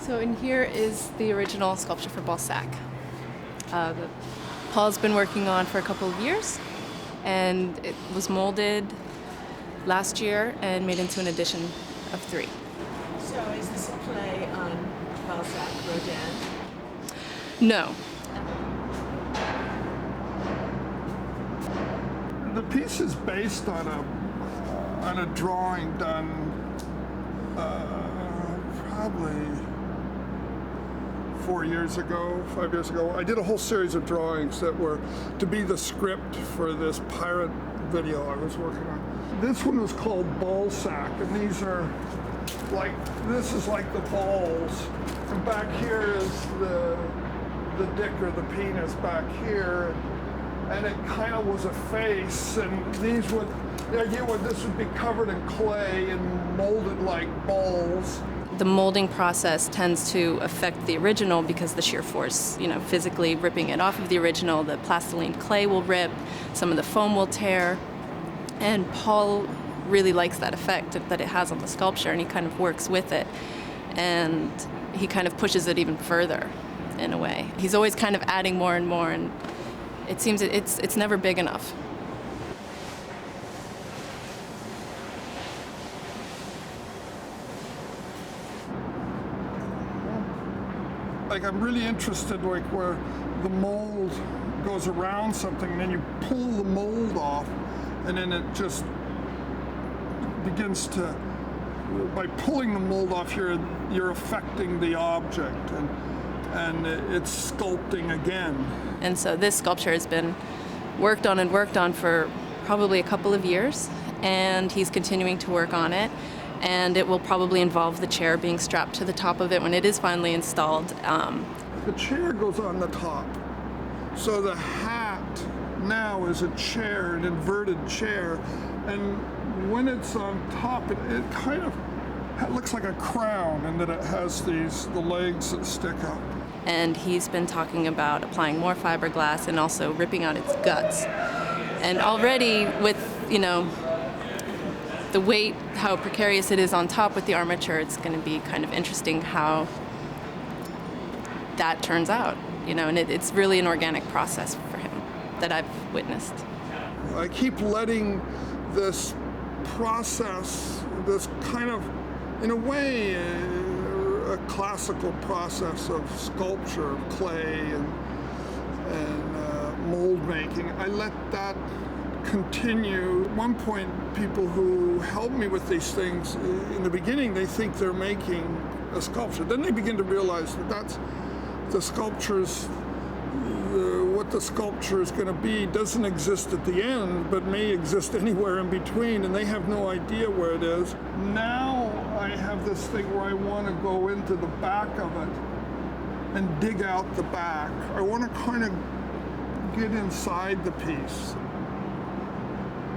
So in here is the original sculpture for Ballsack. That Paul's been working on for a couple of years, and it was molded last year and made into an edition of 3. So is this a play on Balzac, Rodin? No. The piece is based on a drawing done probably 5 years ago. I did a whole series of drawings that were to be the script for this pirate video I was working on. This one was called Ballsack, and these are like, this is like the balls, and back here is the dick or the penis back here, and it kind of was a face, and these would, the idea was this would be covered in clay and molded like balls. The molding process tends to affect the original because the sheer force, physically ripping it off of the original, the plastiline clay will rip, some of the foam will tear, and Paul really likes that effect that it has on the sculpture, and he kind of works with it, and he kind of pushes it even further in a way. He's always kind of adding more and more, and it seems it's never big enough. Like, I'm really interested, like, where the mold goes around something, and then you pull the mold off, and then it just begins to, by pulling the mold off, you're affecting the object, and it's sculpting again. And so this sculpture has been worked on for probably a couple of years, and he's continuing to work on it. And it will probably involve the chair being strapped to the top of it when it is finally installed. The chair goes on the top. So the hat now is a chair, an inverted chair. And when it's on top, it kind of looks like a crown, and that it has the legs that stick up. And he's been talking about applying more fiberglass and also ripping out its guts. And already with, the weight, how precarious it is on top with the armature, it's going to be kind of interesting how that turns out, and it's really an organic process for him that I've witnessed. I keep letting this process, this kind of, in a way, a classical process of sculpture, of clay and mold making, I let that continue. At one point, people who help me with these things, in the beginning, they think they're making a sculpture. Then they begin to realize that that's the sculpture's, what the sculpture is going to be doesn't exist at the end, but may exist anywhere in between, and they have no idea where it is. Now I have this thing where I want to go into the back of it and dig out the back. I want to kind of get inside the piece.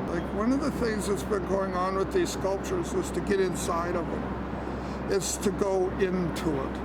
Like, one of the things that's been going on with these sculptures is to get inside of them. It's to go into it.